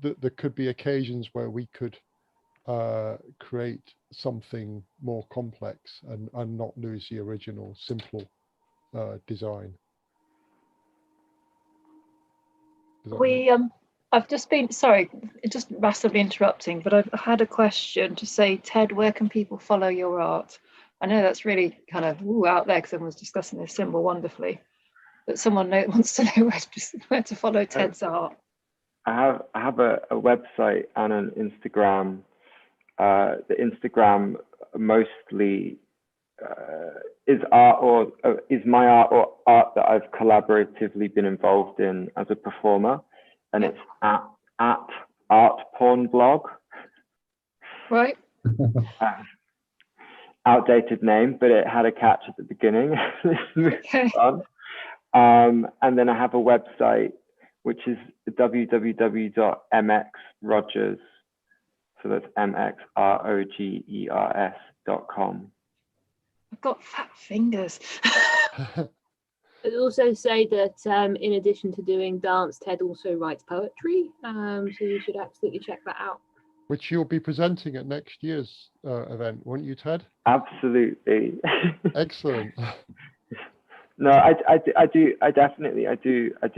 there could be occasions where we could create something more complex and not lose the original simple design. I've just been, sorry, just massively interrupting, but I've had a question to say, Ted, where can people follow your art? I know that's really kind of out there because everyone's discussing this symbol wonderfully, but someone wants to know where to follow Ted's art. I have a website and an Instagram. The Instagram mostly is art or is my art or art that I've collaboratively been involved in as a performer, and it's at Art Porn Blog. Right. Outdated name, but it had a catch at the beginning. Okay. And then I have a website which is www.mxrogers. So that's mxrogers.com. I've got fat fingers. I'd also say that in addition to doing dance, Ted also writes poetry. So you should absolutely check that out. Which you'll be presenting at next year's event, won't you, Ted? Absolutely. Excellent. No, I do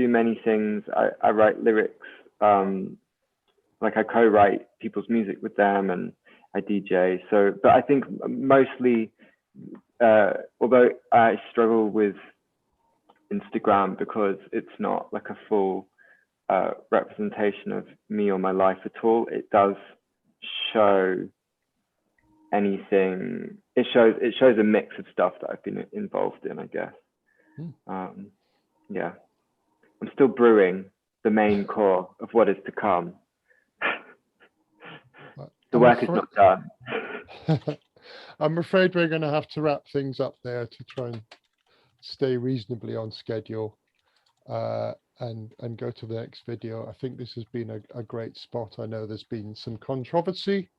many things. I write lyrics. Like I co-write people's music with them, and I DJ. So, but I think mostly, although I struggle with Instagram because it's not like a full representation of me or my life at all, it does show anything. It shows a mix of stuff that I've been involved in, I guess. Yeah, I'm still brewing the main core of what is to come. The work is not done. I'm afraid we're going to have to wrap things up there to try and stay reasonably on schedule and go to the next video. I think this has been a great spot. I know there's been some controversy,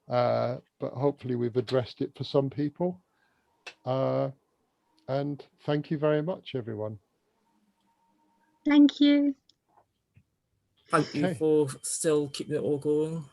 but hopefully we've addressed it for some people. And thank you very much, everyone. Thank you. Thank you for still keeping it all going.